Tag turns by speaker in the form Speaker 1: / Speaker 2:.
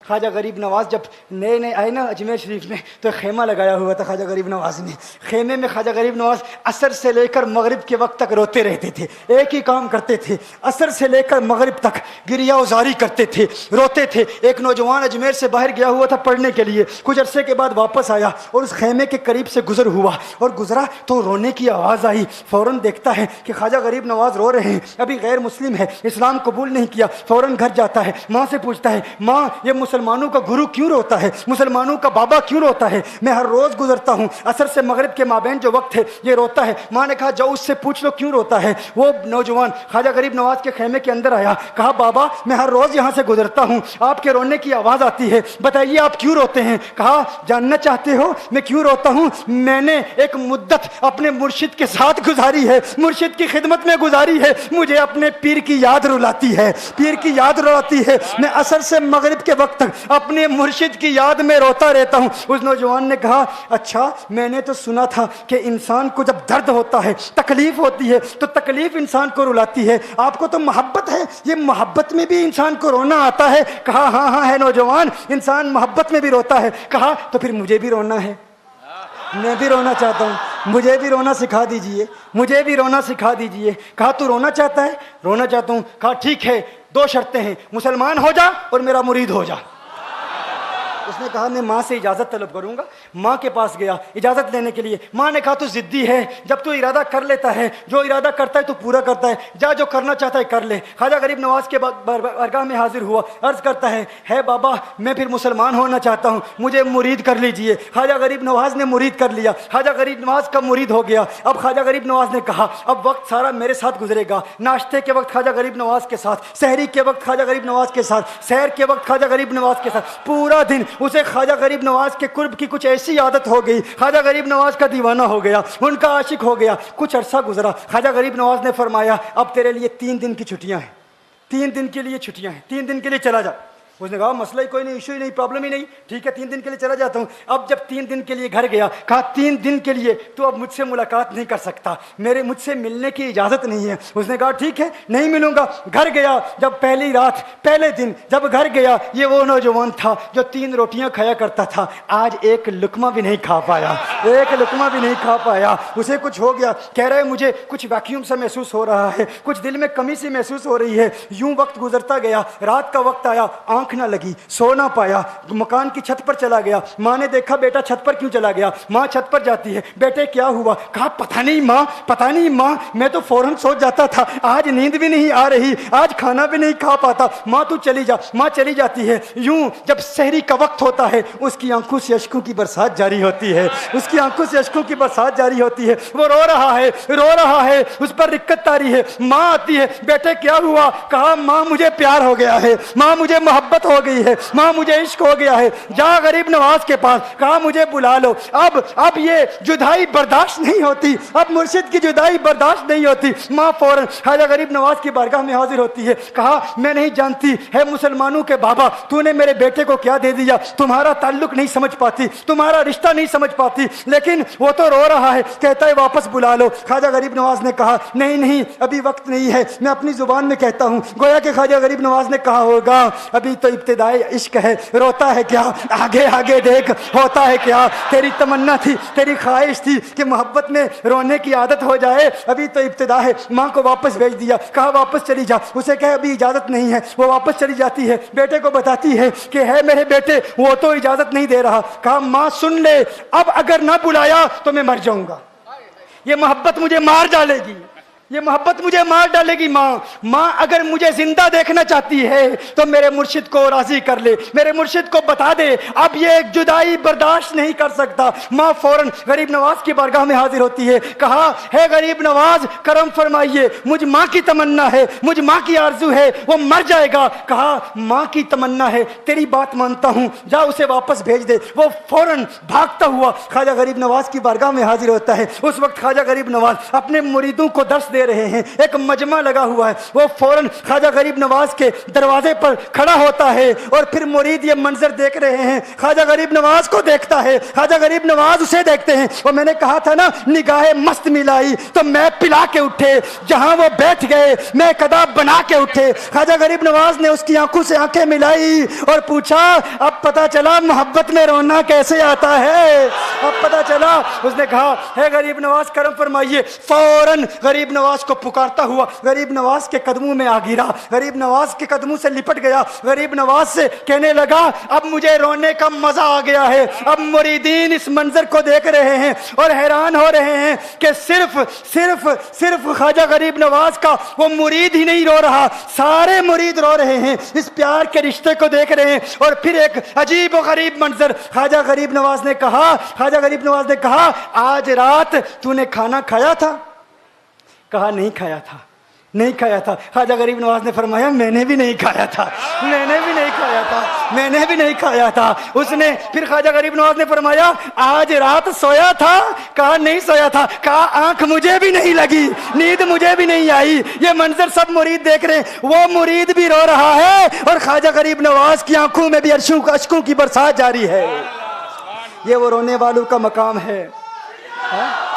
Speaker 1: خواجہ غریب نواز جب نئے نئے آئے نا اجمیر شریف میں تو خیمہ لگایا ہوا تھا خواجہ غریب نواز نے. خیمے میں خواجہ غریب نواز عصر سے لے کر مغرب کے وقت تک روتے رہتے تھے. ایک ہی کام کرتے تھے, عصر سے لے کر مغرب تک گریہ وزاری کرتے تھے, روتے تھے. ایک نوجوان اجمیر سے باہر گیا ہوا تھا پڑھنے کے لیے, کچھ عرصے کے بعد واپس آیا اور اس خیمے کے قریب سے گزر ہوا اور گزرا تو رونے کی آواز آئی. فوراً دیکھتا ہے کہ خواجہ غریب نواز رو رہے ہیں, ابھی غیر مسلم ہے, اسلام قبول نہیں کیا. فوراً گھر جاتا ہے, ماں سے پوچھتا ہے, ماں یہ مسلمانوں کا گرو کیوں روتا ہے, مسلمانوں کا بابا کیوں روتا ہے؟ میں ہر روز گزرتا ہوں, عصر سے مغرب کے مابین جو وقت ہے یہ روتا ہے. ماں نے کہا جاؤ اس سے پوچھ لو کیوں روتا ہے. وہ نوجوان خواجہ غریب نواز کے خیمے کے اندر آیا, کہا بابا میں ہر روز یہاں سے گزرتا ہوں, آپ کے رونے کی آواز آتی ہے, بتائیے آپ کیوں روتے ہیں؟ کہا جاننا چاہتے ہو میں کیوں روتا ہوں؟ میں نے ایک مدت اپنے مرشد کے ساتھ گزاری ہے, مرشد کی خدمت میں گزاری ہے, مجھے اپنے پیر کی یاد رلاتی ہے, پیر کی یاد رلاتی ہے. میں عصر سے مغرب کے وقت تک اپنے مرشد کی یاد میں روتا رہتا ہوں. اس نوجوان نے کہا اچھا میں نے تو سنا تھا کہ انسان کو جب درد ہوتا ہے, تکلیف ہوتی ہے تو تکلیف انسان کو رلاتی ہے, آپ کو تو محبت ہے, یہ محبت میں بھی انسان کو رونا آتا ہے؟ کہا ہاں ہاں ہے نوجوان, انسان محبت میں بھی روتا ہے. کہا تو پھر مجھے بھی رونا ہے, میں بھی رونا چاہتا ہوں, مجھے بھی رونا سکھا دیجئے, مجھے بھی رونا سکھا دیجئے. کہا تو رونا چاہتا ہے؟ رونا چاہتا ہوں. کہا ٹھیک ہے, 2 شرطیں ہیں, مسلمان ہو جا اور میرا مرید ہو جا. اس نے کہا میں ماں سے اجازت طلب کروں گا. ماں کے پاس گیا اجازت لینے کے لیے. ماں نے کہا تو ضدی ہے, جب تو ارادہ کر لیتا ہے, جو ارادہ کرتا ہے تو پورا کرتا ہے, جا جو کرنا چاہتا ہے کر لے. خواجہ غریب نواز کے بارگاہ میں حاضر ہوا, عرض کرتا ہے بابا میں پھر مسلمان ہونا چاہتا ہوں, مجھے مرید کر لیجئے. خواجہ غریب نواز نے مرید کر لیا, خواجہ غریب نواز کا مرید ہو گیا. اب خواجہ غریب نواز نے کہا اب وقت سارا میرے ساتھ گزرے گا, ناشتے کے وقت خواجہ غریب نواز کے ساتھ, سحری کے وقت خواجہ غریب نواز کے ساتھ, سحر کے وقت خواجہ غریب نواز کے ساتھ, پورا دن اسے خواجہ غریب نواز کے قرب کی کچھ ایسی عادت ہو گئی, خواجہ غریب نواز کا دیوانہ ہو گیا, ان کا عاشق ہو گیا. کچھ عرصہ گزرا, خواجہ غریب نواز نے فرمایا اب تیرے لیے 3 دن کی چھٹیاں ہیں, 3 دن کے لیے چھٹیاں ہیں, 3 دن کے لیے چلا جا. اس نے کہا مسئلہ ہی کوئی نہیں, ایشو ہی نہیں, پرابلم ہی نہیں, ٹھیک ہے 3 دن کے لیے چلا جاتا ہوں. اب جب 3 دن کے لیے گھر گیا, کہا 3 دن کے لیے تو اب مجھ سے ملاقات نہیں کر سکتا, مجھ سے ملنے کی اجازت نہیں ہے. اس نے کہا ٹھیک ہے نہیں ملوں گا. گھر گیا, جب پہلی رات پہلے دن جب گھر گیا, یہ وہ نوجوان تھا جو 3 روٹیاں کھایا کرتا تھا, آج 1 لقمہ بھی نہیں کھا پایا, 1 لقمہ بھی نہیں کھا پایا. اسے کچھ ہو گیا, کہہ رہے مجھے کچھ ویکیوم سا محسوس ہو رہا ہے, کچھ دل میں کمی سی محسوس ہو رہی ہے. یوں وقت گزرتا گیا, رات کا وقت آیا, آنکھ نہ لگی, سو نہ پایا, مکان کی چھت پر چلا گیا. ماں نے دیکھا بیٹا چھت پر کیوں چلا گیا؟ ماں چھت پر جاتی ہے, بیٹے کیا ہوا؟ کہا پتہ نہیں ماں, پتہ نہیں ماں, میں تو فوراً سو جاتا تھا, آج نیند بھی نہیں آ رہی, آج کھانا بھی نہیں کھا پاتا. ماں تو چلی جا. ماں چلی جاتی ہے. یوں جب سحری کا وقت ہوتا ہے اس کی آنکھوں سے اشکوں کی برسات جاری ہوتی ہے, اس کی آنکھوں سے اشکوں کی برسات جاری ہوتی ہے. وہ رو رہا ہے, رو رہا ہے, اس پر رکت تاری ہے. ماں آتی ہے, بیٹے کیا ہوا؟ کہا ماں مجھے پیار ہو گیا ہے, ماں مجھے محبت ہو گئی ہے, ماں مجھے عشق ہو گیا ہے. جا غریب نواز کے پاس, کہا مجھے بلا لو, اب یہ جدائی برداشت نہیں ہوتی, اب مرشد کی جدائی برداشت نہیں ہوتی. ماں فوراً خواجہ غریب نواز کی بارگاہ میں حاضر ہوتی ہے. کہا میں نہیں جانتی ہے مسلمانوں کے بابا, تو نے میرے بیٹے کو کیا دے دیا, تمہارا تعلق نہیں سمجھ پاتی, تمہارا رشتہ نہیں سمجھ پاتی, لیکن وہ تو رو رہا ہے, کہتا ہے واپس بلا لو. خواجہ غریب نواز نے کہا نہیں ابھی وقت نہیں ہے, میں اپنی زبان میں کہتا ہوں. گویا کہ خواجہ غریب نواز نے کہا ہوگا ابھی تو ابتدائی عشق ہے, روتا ہے کیا, آگے دیکھ ہوتا ہے کیا. تیری تمنا تھی, تیری خواہش تھی کہ محبت میں رونے کی عادت ہو جائے, ابھی تو ابتدا ہے. ماں کو واپس بھیج دیا, کہا واپس چلی جا. اسے کہا ابھی اجازت نہیں ہے, وہ واپس چلی جاتی ہے. بیٹے کو بتاتی ہے کہ ہے میرے بیٹے, وہ تو اجازت نہیں دے رہا. کہا ماں سن لے, اب اگر نہ بلایا تو میں مر جاؤں گا, یہ محبت مجھے مار ڈالے گی, یہ محبت مجھے مار ڈالے گی. ماں اگر مجھے زندہ دیکھنا چاہتی ہے تو میرے مرشد کو راضی کر لے, میرے مرشد کو بتا دے اب یہ جدائی برداشت نہیں کر سکتا. ماں فوراً غریب نواز کی بارگاہ میں حاضر ہوتی ہے. کہا ہے غریب نواز کرم فرمائیے, مجھ ماں کی تمنا ہے, مجھ ماں کی آرزو ہے, وہ مر جائے گا. کہا ماں کی تمنا ہے, تیری بات مانتا ہوں, جا اسے واپس بھیج دے. وہ فوراً بھاگتا ہوا خواجہ غریب نواز کی بارگاہ میں حاضر ہوتا ہے. اس وقت خواجہ غریب نواز اپنے مریدوں کو درس دے رہے ہیں, ایک مجمع لگا ہوا ہے. وہ فوراً خواجہ غریب نواز کے دروازے پر کھڑا ہوتا ہے اور پھر مرید یہ منظر دیکھ رہے ہیں, خواجہ غریب نواز کو دیکھتا ہے, خواجہ غریب نواز اسے دیکھتے ہیں. اور میں نے کہا تھا نا نگاہ مست ملائی تو میں پلا کے اٹھے, جہاں وہ بیٹھ گئے میں قدا بنا کے اٹھے. خواجہ غریب نواز نے اس کی آنکھوں سے آنکھیں ملائی اور پوچھا اب پتا چلا محبت میں رونا کیسے آتا ہے, اب پتا چلا. اس نے کہا ہے غریب نواز کرم فرمائیے. فوراً غریب نواز کو پکارتا ہوا غریب نواز کے قدموں میں آ گرا, غریب نواز کے قدموں سے لپٹ گیا. غریب نواز سے کہنے لگا اب مجھے رونے کا مزہ آ گیا ہے. اب مریدین اس منظر کو دیکھ رہے ہیں اور حیران ہو رہے ہیں کہ صرف خواجہ غریب نواز کا وہ مرید ہی نہیں رو رہا, سارے مرید رو رہے ہیں, اس پیار کے رشتے کو دیکھ رہے ہیں. اور پھر ایک عجیب و غریب منظر, خواجہ غریب نواز نے کہا آج رات تو نے کھانا کھایا تھا؟ کہا نہیں کھایا تھا. خواجہ غریب نواز نے فرمایا میں نے بھی نہیں کھایا تھا. اس نے پھر خواجہ غریب نواز نے فرمایا آج رات سویا تھا؟ کہا نہیں سویا تھا. کہا آنکھ مجھے بھی نہیں لگی, نیند مجھے بھی نہیں آئی. یہ منظر سب مرید دیکھ رہے ہیں, وہ مرید بھی رو رہا ہے اور خواجہ غریب نواز کی آنکھوں میں بھی اشکوں کی برسات جاری ہے. یہ وہ رونے والوں کا مقام ہے.